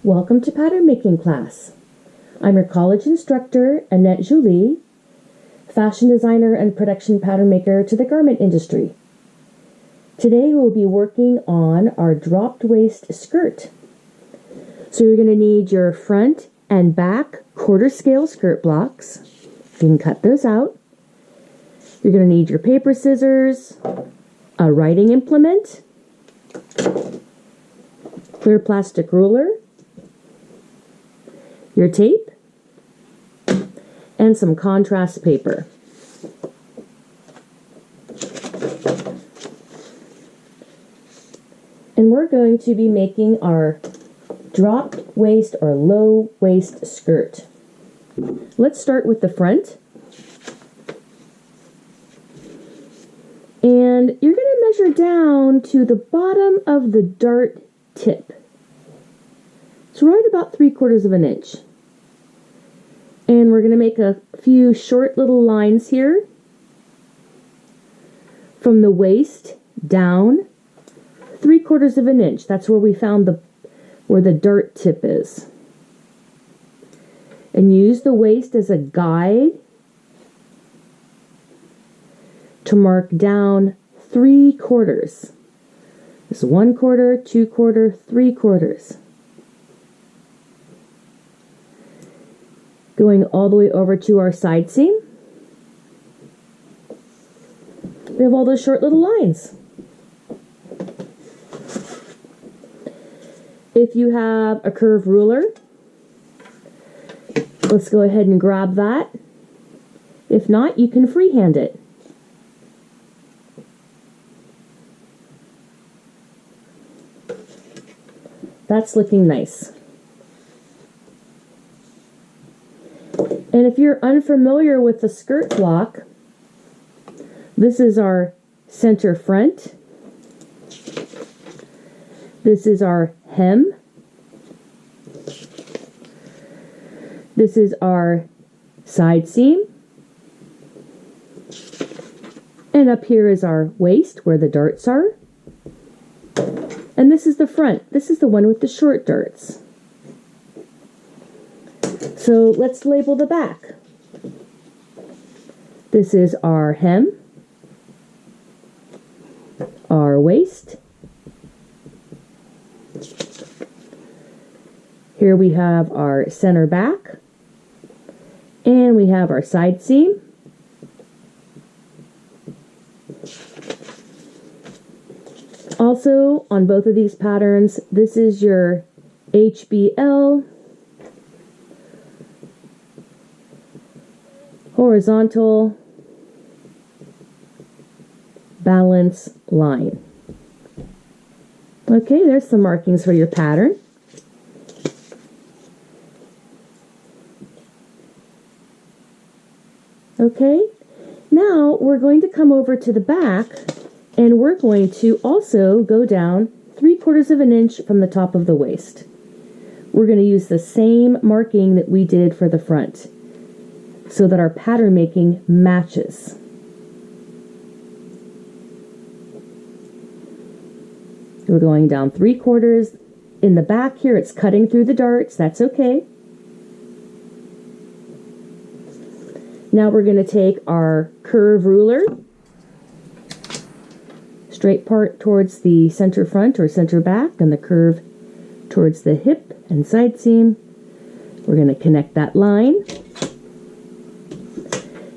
Welcome to pattern making class. I'm your college instructor, Annette Jolie, fashion designer and production pattern maker to the garment industry. Today we'll be working on our dropped waist skirt. So you're going to need your front and back quarter scale skirt blocks. You can cut those out. You're going to need your paper scissors, a writing implement, clear plastic ruler, your tape, and some contrast paper. And we're going to be making our dropped waist or low waist skirt. Let's start with the front. And you're going to measure down to the bottom of the dart tip. It's right about 3/4 of an inch. And we're going to make a few short little lines here from the waist down 3/4 of an inch. That's where we found where the dart tip is. And use the waist as a guide to mark down 3/4. This is 1/4, 2/4, 3/4. Going all the way over to our side seam. We have all those short little lines. If you have a curved ruler, let's go ahead and grab that. If not, you can freehand it. That's looking nice. And if you're unfamiliar with the skirt block, this is our center front. This is our hem. This is our side seam. And up here is our waist where the darts are. And this is the front. This is the one with the short darts. So let's label the back. This is our hem, our waist. Here we have our center back, and we have our side seam. Also, on both of these patterns, this is your HBL, horizontal balance line. Okay, there's some markings for your pattern. Okay, now we're going to come over to the back and we're going to also go down 3/4 of an inch from the top of the waist. We're going to use the same marking that we did for the front so that our pattern making matches. We're going down 3/4. In the back here, it's cutting through the darts. That's okay. Now we're going to take our curve ruler, straight part towards the center front or center back, and the curve towards the hip and side seam. We're going to connect that line.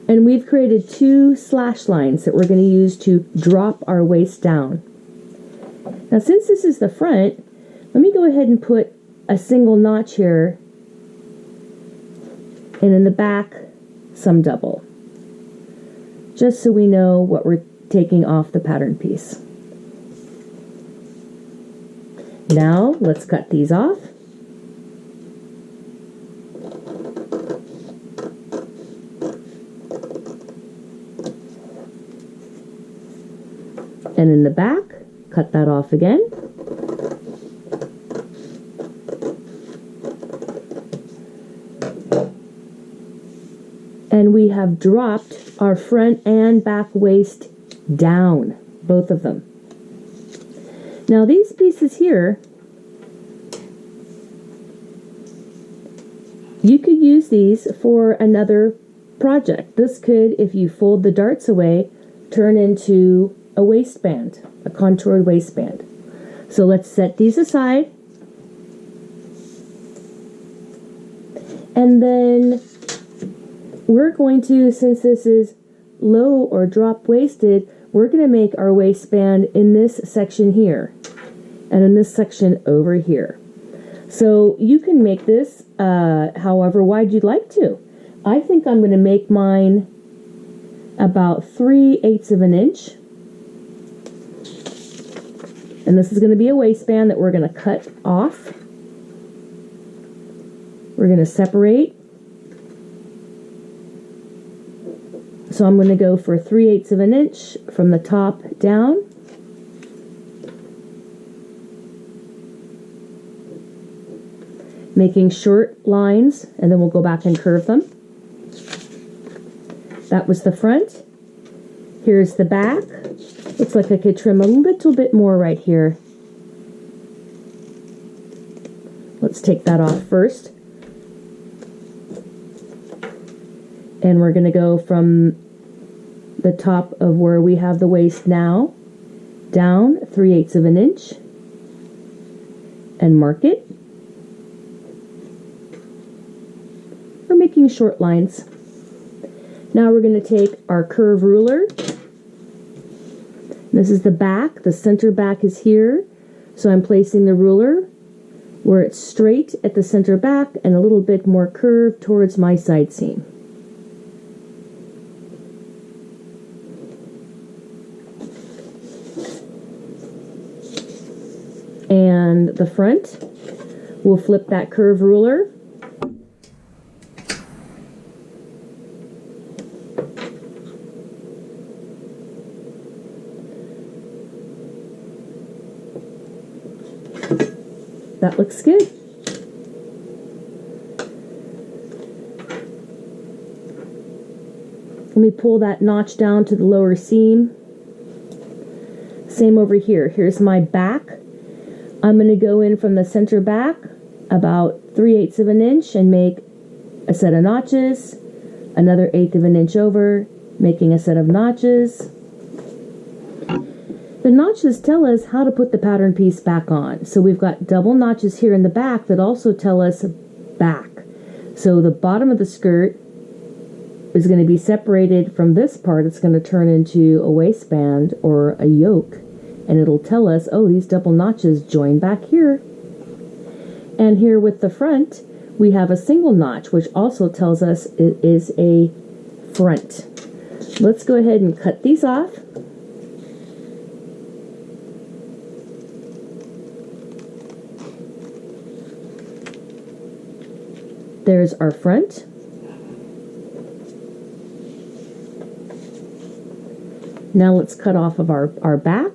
And we've created 2 slash lines that we're going to use to drop our waist down. Now since this is the front, let me go ahead and put a single notch here, and in the back some double, just so we know what we're taking off the pattern piece. Now let's cut these off. And in the back, cut that off again. And we have dropped our front and back waist down, both of them. Now these pieces here You could use these for another project. This could, if you fold the darts away, turn into a waistband, a contoured waistband. So let's set these aside. And then we're going to, since this is low or drop waisted, we're going to make our waistband in this section here and in this section over here. So you can make this however wide you'd like to. I think I'm going to make mine about 3/8 of an inch. And this is going to be a waistband that we're going to cut off. We're going to separate. So I'm going to go for 3/8 of an inch from the top down. Making short lines, and then we'll go back and curve them. That was the front. Here's the back. Looks like I could trim a little bit more right here. Let's take that off first. And we're going to go from the top of where we have the waist now, down 3/8 of an inch, and mark it. We're making short lines. Now we're going to take our curve ruler. This is the back. The center back is here. So I'm placing the ruler where it's straight at the center back and a little bit more curved towards my side seam. And the front, we'll flip that curve ruler. That looks good. Let me pull that notch down to the lower seam. Same over here. Here's my back. I'm going to go in from the center back about 3/8 of an inch and make a set of notches, another 1/8 of an inch over, making a set of notches. The notches tell us how to put the pattern piece back on. So we've got double notches here in the back that also tell us back. So the bottom of the skirt is going to be separated from this part. It's going to turn into a waistband or a yoke. And it'll tell us, oh, these double notches join back here. And here with the front, we have a single notch, which also tells us it is a front. Let's go ahead and cut these off. There's our front. Now let's cut off of our back.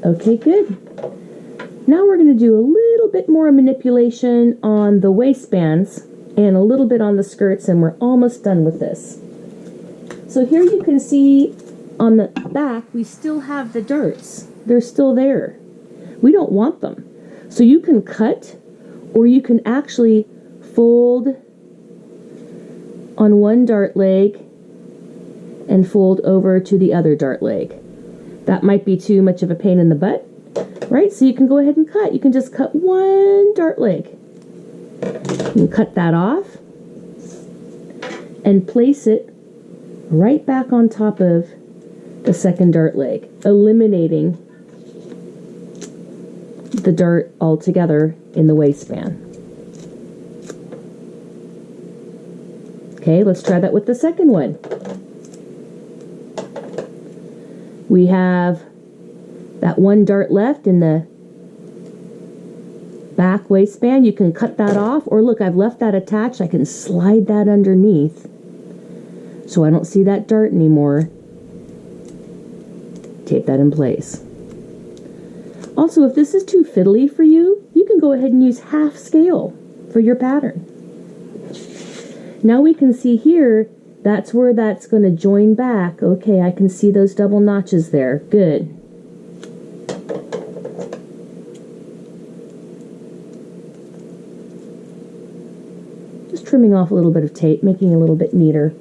Okay, good. Now we're going to do a little bit more manipulation on the waistbands and a little bit on the skirts, and we're almost done with this. So here you can see on the back, we still have the darts. They're still there. We don't want them. So you can cut, or you can actually fold on one dart leg and fold over to the other dart leg. That might be too much of a pain in the butt, right? So you can go ahead and cut. You can just cut one dart leg. You can cut that off and place it right back on top of the second dart leg, eliminating the dart altogether in the waistband. Okay, let's try that with the second one. We have that one dart left in the back waistband. You can cut that off, or look, I've left that attached. I can slide that underneath so I don't see that dart anymore. Tape that in place. Also, if this is too fiddly for you, you can go ahead and use half scale for your pattern. Now we can see here That's where that's going to join back. Okay, I can see those double notches there. Good. Just trimming off a little bit of tape, making it a little bit neater.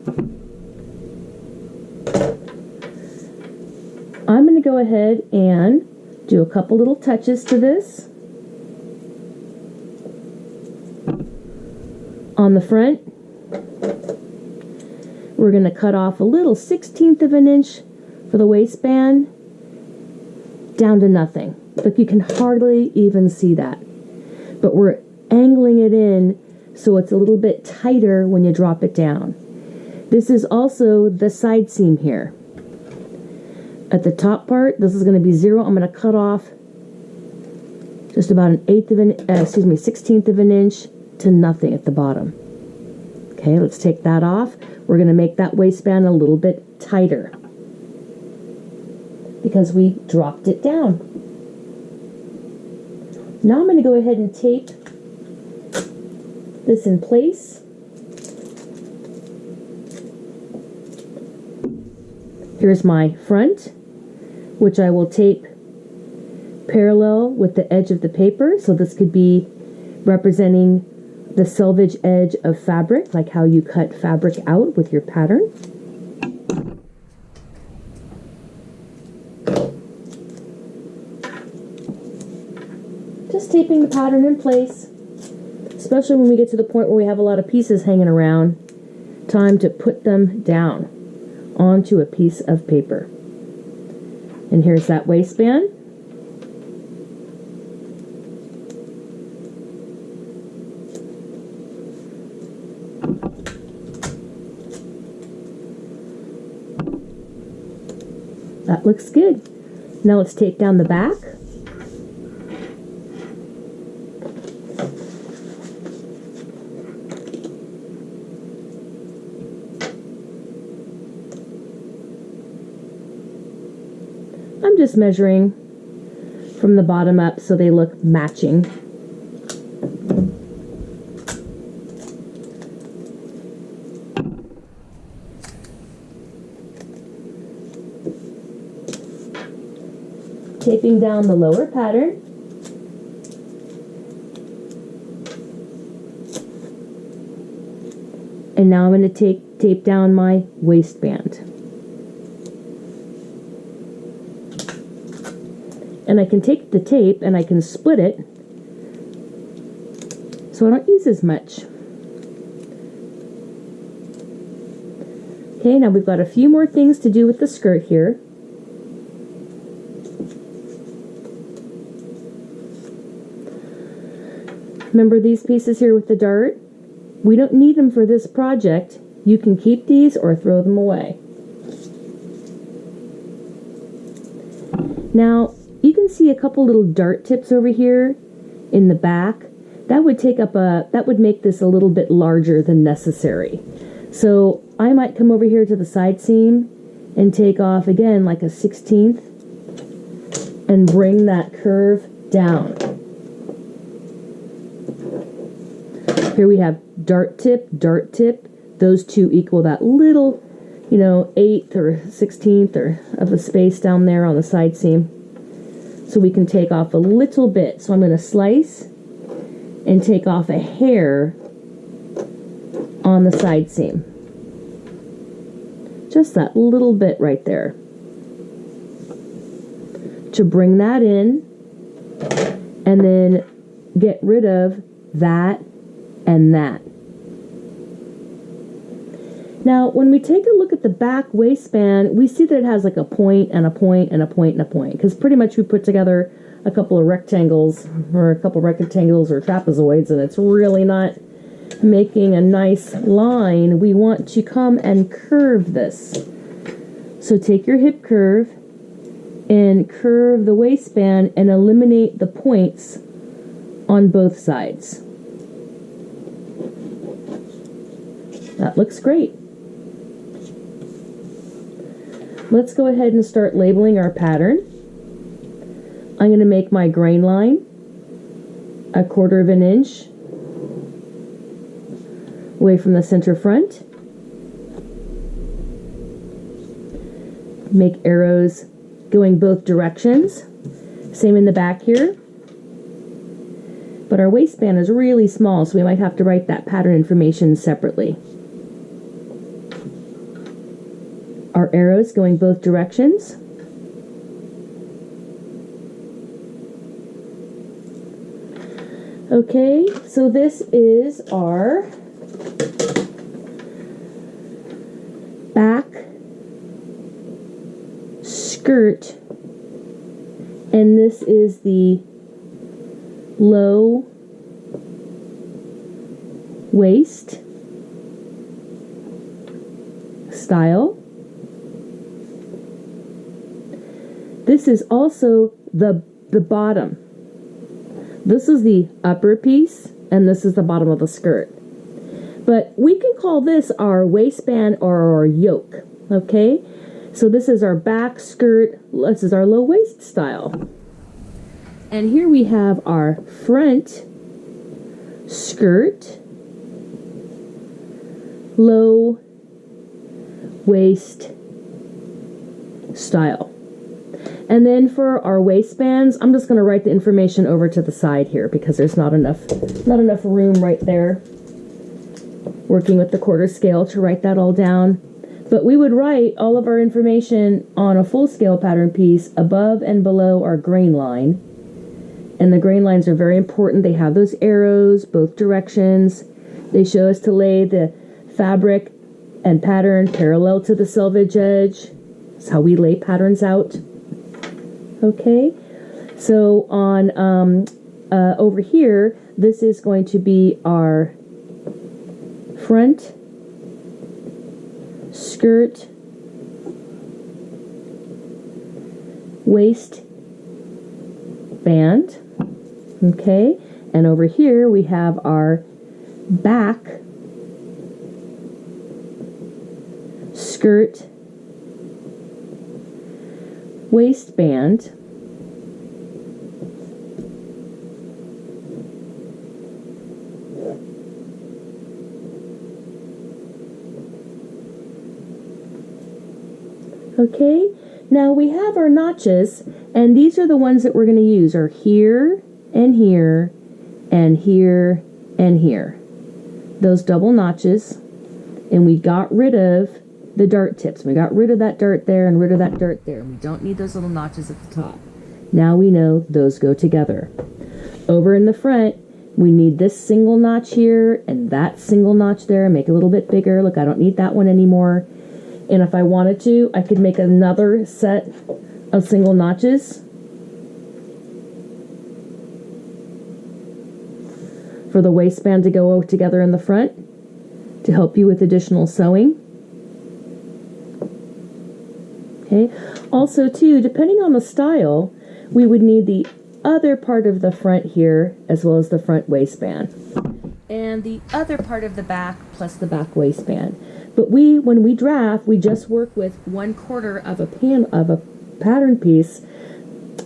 I'm going to go ahead and do a couple little touches to this. On the front, we're going to cut off a little 1/16 of an inch for the waistband down to nothing. But you can hardly even see that. But we're angling it in so it's a little bit tighter when you drop it down. This is also the side seam here. At the top part, this is going to be 0. I'm going to cut off just about an 1/16 of an inch to nothing at the bottom. Okay, let's take that off. We're going to make that waistband a little bit tighter because we dropped it down. Now I'm going to go ahead and tape this in place. Here's my front, which I will tape parallel with the edge of the paper. So this could be representing the selvage edge of fabric, like how you cut fabric out with your pattern. Just taping the pattern in place, especially when we get to the point where we have a lot of pieces hanging around. Time to put them down onto a piece of paper. And here's that waistband. That looks good. Now let's tape down the back. I'm just measuring from the bottom up so they look matching. Taping down the lower pattern. And now I'm going to tape down my waistband. And I can take the tape and I can split it so I don't use as much. Okay, now we've got a few more things to do with the skirt here. Remember these pieces here with the dart? We don't need them for this project. You can keep these or throw them away. Now, you can see a couple little dart tips over here in the back. That would make this a little bit larger than necessary. So I might come over here to the side seam and take off again like a 1/16 and bring that curve down. Here we have dart tip, dart tip. Those two equal that little, 1/8 or 1/16 or of the space down there on the side seam. So we can take off a little bit. So I'm going to slice and take off a hair on the side seam. Just that little bit right there. To bring that in and then get rid of that and that. Now, when we take a look at the back waistband, we see that it has like a point and a point and a point and a point, because pretty much we put together a couple of rectangles or trapezoids, and it's really not making a nice line. We want to come and curve this. So take your hip curve and curve the waistband and eliminate the points on both sides. That looks great. Let's go ahead and start labeling our pattern. I'm going to make my grain line 1/4 of an inch away from the center front. make arrows going both directions. Same in the back here. But our waistband is really small, so we might have to write that pattern information separately. Our arrows going both directions. Okay, so this is our back skirt, and this is the low waist style. This is also the bottom. This is the upper piece, and this is the bottom of the skirt. But we can call this our waistband or our yoke, okay? So this is our back skirt, this is our low waist style. And here we have our front skirt, low waist style. And then for our waistbands, I'm just going to write the information over to the side here because there's not enough room right there. Working with the quarter scale to write that all down. But we would write all of our information on a full scale pattern piece above and below our grain line. And the grain lines are very important. They have those arrows, both directions. They show us to lay the fabric and pattern parallel to the selvage edge. That's how we lay patterns out. Okay, so on over here, this is going to be our front skirt, waist band. Okay, and over here we have our back skirt, waistband, okay, now we have our notches, and these are the ones that we're going to use are here and here and here and here. Those double notches, and we got rid of the dart tips. We got rid of that dart there and rid of that dart there. We don't need those little notches at the top. Now we know those go together. Over in the front, we need this single notch here and that single notch there. Make it a little bit bigger. Look, I don't need that one anymore. And if I wanted to, I could make another set of single notches for the waistband to go together in the front to help you with additional sewing. Okay. Also, too, depending on the style, we would need the other part of the front here as well as the front waistband. And the other part of the back plus the back waistband. But when we draft, we just work with 1/4 of a pattern piece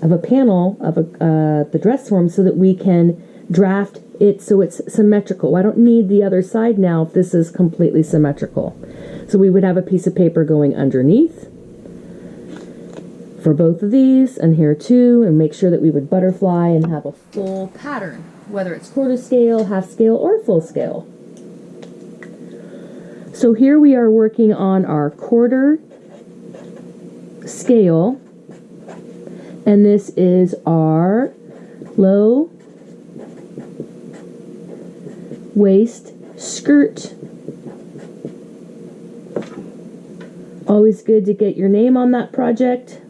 of a panel of the dress form so that we can draft it so it's symmetrical. I don't need the other side now if this is completely symmetrical. So we would have a piece of paper going underneath for both of these and here too, and make sure that we would butterfly and have a full pattern, whether it's quarter scale, half scale, or full scale. So here we are working on our quarter scale, and this is our low waist skirt. Always good to get your name on that project.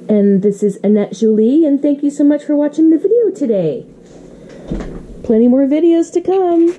And this is Annette Jolie, and thank you so much for watching the video today. Plenty more videos to come.